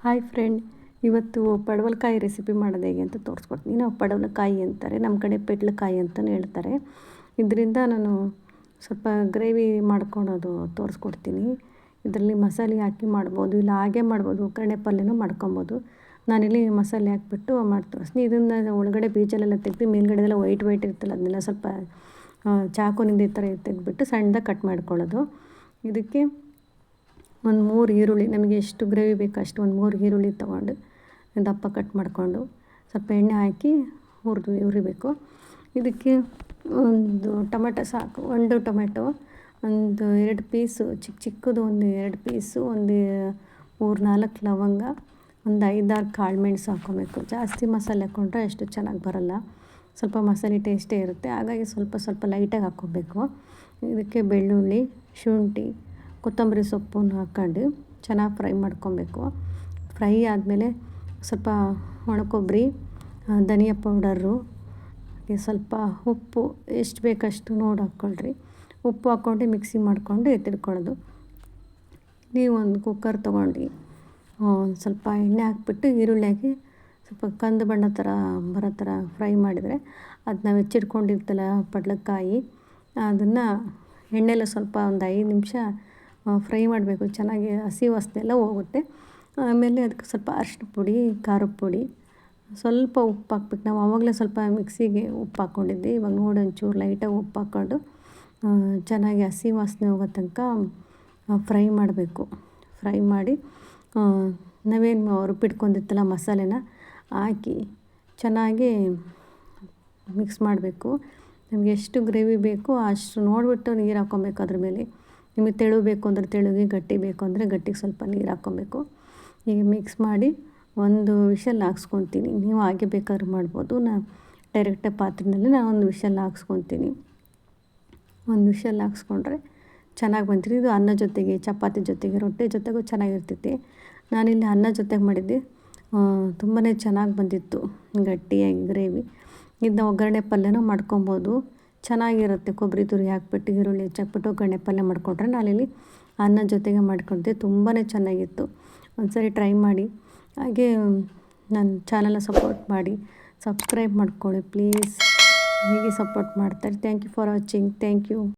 Hi friend, ಇವತ್ತು ಪಡವಲಕಾಯಿ recipe ಮಾಡೋದು ಹೇಗೆ ಅಂತ ತೋರಿಸ್ಕೊಡ್ತೀನಿ. ನಾವು ಪಡವಲಕಾಯಿ ಅಂತಾರೆ, ನಮ್ಮ ಕಡೆ ಪೆಟ್ಲಕಾಯಿ ಅಂತಲೇ ಹೇಳ್ತಾರೆ. ಇದರಿಂದ ನಾನು ಸ್ವಲ್ಪ ಗ್ರೇವಿ ಮಾಡ್ಕೊಳೋದು ತೋರಿಸ್ಕೊಡ್ತೀನಿ. ಇದರಲ್ಲಿ ಮಸಾಲೆ ಹಾಕಿ ಮಾಡ್ಬೋದು, ಇಲ್ಲ ಹಾಗೆ ಮಾಡ್ಬೋದು, ಒಗ್ಗರಣೆ ಪಲ್ಯನೂ ಮಾಡ್ಕೊಬೋದು. ನಾನಿಲ್ಲಿ ಮಸಾಲೆ ಹಾಕ್ಬಿಟ್ಟು ಮಾಡಿ ತೋರಿಸ್ತೀನಿ. ಇದನ್ನು ಒಳಗಡೆ ಬೀಜಲೆಲ್ಲ ತೆಗೆದು ಮೇಲ್ಗಡೆದೆಲ್ಲ ವೈಟ್ ಇರ್ತಲ್ಲ, ಅದನ್ನೆಲ್ಲ ಸ್ವಲ್ಪ ಚಾಕುನಿಂದ ಈ ಥರ ತೆಗೆದ್ಬಿಟ್ಟು ಸಣ್ಣದಾಗಿ ಕಟ್ ಮಾಡ್ಕೊಳ್ಳೋದು. ಇದಕ್ಕೆ ಒಂದು 3 ಈರುಳ್ಳಿ, ನಮಗೆ ಎಷ್ಟು ಗ್ರೇವಿ ಬೇಕು ಅಷ್ಟು ಒಂದು 3 ಈರುಳ್ಳಿ ತೊಗೊಂಡು ದಪ್ಪ ಕಟ್ ಮಾಡಿಕೊಂಡು ಸ್ವಲ್ಪ ಎಣ್ಣೆ ಹಾಕಿ ಹುರಿಬೇಕು. ಇದಕ್ಕೆ ಒಂದು ಟೊಮೆಟೊ ಸಾಕು, 1 ಟೊಮೆಟೊ, ಒಂದು 2 ಪೀಸು ಚಿಕ್ಕದು, ಒಂದು 2 ಪೀಸು, ಒಂದು 3-4 ಲವಂಗ, ಒಂದು 5-6 ಕಾಳು ಮೆಣಸು ಹಾಕ್ಕೊಬೇಕು. ಜಾಸ್ತಿ ಮಸಾಲೆ ಹಾಕ್ಕೊಂಡ್ರೆ ಅಷ್ಟು ಚೆನ್ನಾಗಿ ಬರೋಲ್ಲ, ಸ್ವಲ್ಪ ಮಸಾಲೆ ಟೇಸ್ಟೇ ಇರುತ್ತೆ. ಹಾಗಾಗಿ ಸ್ವಲ್ಪ ಲೈಟಾಗಿ ಹಾಕ್ಕೊಬೇಕು. ಇದಕ್ಕೆ ಬೆಳ್ಳುಳ್ಳಿ, ಶುಂಠಿ, ಕೊತ್ತಂಬರಿ ಸೊಪ್ಪನ್ನು ಹಾಕ್ಕೊಂಡು ಚೆನ್ನಾಗಿ ಫ್ರೈ ಮಾಡ್ಕೊಬೇಕು. ಫ್ರೈ ಆದಮೇಲೆ ಸ್ವಲ್ಪ ಒಣಕೊಬ್ಬರಿ, ಧನಿಯಾ ಪೌಡರು, ಸ್ವಲ್ಪ ಉಪ್ಪು ಎಷ್ಟು ಬೇಕಷ್ಟು ನೋಡಿ ಹಾಕ್ಕೊಳ್ರಿ. ಉಪ್ಪು ಹಾಕ್ಕೊಂಡು ಮಿಕ್ಸಿ ಮಾಡಿಕೊಂಡು ಎತ್ತಿಡ್ಕೊಳ್ಳೋದು. ನೀವು ಒಂದು ಕುಕ್ಕರ್ ತೊಗೊಂಡು ಸ್ವಲ್ಪ ಎಣ್ಣೆ ಹಾಕ್ಬಿಟ್ಟು ಈರುಳ್ಳಿ ಹಾಕಿ ಸ್ವಲ್ಪ ಕಂದು ಬಣ್ಣ ಥರ ಬರೋ ಥರ ಫ್ರೈ ಮಾಡಿದರೆ ಅದು ನಾವು ಹೆಚ್ಚಿಟ್ಕೊಂಡಿರ್ತಲ್ಲ ಪಡಲಕಾಯಿ, ಅದನ್ನು ಎಣ್ಣೆಲ್ಲ ಸ್ವಲ್ಪ ಒಂದು 5 ನಿಮಿಷ ಫ್ರೈ ಮಾಡಬೇಕು. ಚೆನ್ನಾಗಿ ಹಸಿ ವಾಸನೆ ಎಲ್ಲ ಹೋಗುತ್ತೆ. ಆಮೇಲೆ ಅದಕ್ಕೆ ಸ್ವಲ್ಪ ಅರಿಶಿನ ಪುಡಿ, ಖಾರದ ಪುಡಿ, ಸ್ವಲ್ಪ ಉಪ್ಪು ಹಾಕ್ಬೇಕು. ನಾವು ಆವಾಗಲೇ ಸ್ವಲ್ಪ ಮಿಕ್ಸಿಗೆ ಉಪ್ಪು ಹಾಕ್ಕೊಂಡಿದ್ದೆ. ಇವಾಗ ನೋಡಿ ಒಂಚೂರು ಲೈಟಾಗಿ ಉಪ್ಪು ಹಾಕ್ಕೊಂಡು ಚೆನ್ನಾಗಿ ಹಸಿ ವಾಸನೆ ಹೋಗೋ ತನಕ ಫ್ರೈ ಮಾಡಬೇಕು. ಫ್ರೈ ಮಾಡಿ ನಾವೇನು ರುಬ್ಬಿಟ್ಕೊಂಡಿರ್ತಲ್ಲ ಮಸಾಲೆನ ಹಾಕಿ ಚೆನ್ನಾಗಿ ಮಿಕ್ಸ್ ಮಾಡಬೇಕು. ನಮಗೆ ಎಷ್ಟು ಗ್ರೇವಿ ಬೇಕೋ ಅಷ್ಟು ನೋಡಿಬಿಟ್ಟು ನೀರು ಹಾಕ್ಕೊಬೇಕು. ಅದ್ರ ಮೇಲೆ ನಿಮಗೆ ತೆಳು ಬೇಕು ಅಂದರೆ ತೆಳುಗೆ, ಗಟ್ಟಿ ಬೇಕು ಅಂದರೆ ಗಟ್ಟಿಗೆ ಸ್ವಲ್ಪ ನೀರು ಹಾಕ್ಕೊಬೇಕು. ಈಗ ಮಿಕ್ಸ್ ಮಾಡಿ ಒಂದು ವಿಷಲ್ ಹಾಕ್ಸ್ಕೊತೀನಿ. ನೀವು ಹಾಗೆ ಬೇಕಾದ್ರೂ ಮಾಡ್ಬೋದು. ಡೈರೆಕ್ಟಾಗಿ ಪಾತ್ರೆಯಲ್ಲಿ ನಾನು ಒಂದು ವಿಷಲ್ ಹಾಕ್ಸ್ಕೊತೀನಿ. ಒಂದು ವಿಷಲ್ ಹಾಕ್ಸ್ಕೊಂಡ್ರೆ ಚೆನ್ನಾಗಿ ಬಂತಿದೆ. ಇದು ಅನ್ನ ಜೊತೆಗೆ, ಚಪಾತಿ ಜೊತೆಗೆ, ರೊಟ್ಟಿ ಜೊತೆಗೂ ಚೆನ್ನಾಗಿರ್ತೈತಿ. ನಾನಿಲ್ಲಿ ಅನ್ನ ಜೊತೆಗೆ ಮಾಡಿದ್ದೆ, ತುಂಬಾ ಚೆನ್ನಾಗಿ ಬಂದಿತ್ತು, ಗಟ್ಟಿಯಾಗಿ ಗ್ರೇವಿ. ಇದನ್ನ ಒಗ್ಗರಣೆ ಪಲ್ಯನೂ ಮಾಡ್ಕೊಬೋದು, ಚೆನ್ನಾಗಿರುತ್ತೆ. ಕೊಬ್ಬರಿ ತುರಿ ಹಾಕ್ಬಿಟ್ಟು ಈರುಳ್ಳಿ ಹೆಚ್ಚಾಕ್ಬಿಟ್ಟು ಒಗ್ಗರಣೆ ಪಲ್ಯ ಮಾಡಿಕೊಂಡ್ರೆ ನಾನಿಲ್ಲಿ ಅನ್ನ ಜೊತೆಗೆ ಮಾಡ್ಕೊಳ್ತೆ, ತುಂಬಾ ಚೆನ್ನಾಗಿತ್ತು. ಒಂದ್ಸರಿ ಟ್ರೈ ಮಾಡಿ. ಹಾಗೆ ನನ್ನ ಚಾನಲ್ನ ಸಪೋರ್ಟ್ ಮಾಡಿ, ಸಬ್ಸ್ಕ್ರೈಬ್ ಮಾಡ್ಕೊಳ್ಳಿ ಪ್ಲೀಸ್. ಹೀಗೆ ಸಪೋರ್ಟ್ ಮಾಡ್ತಾರೆ. Thank you for watching. Thank you.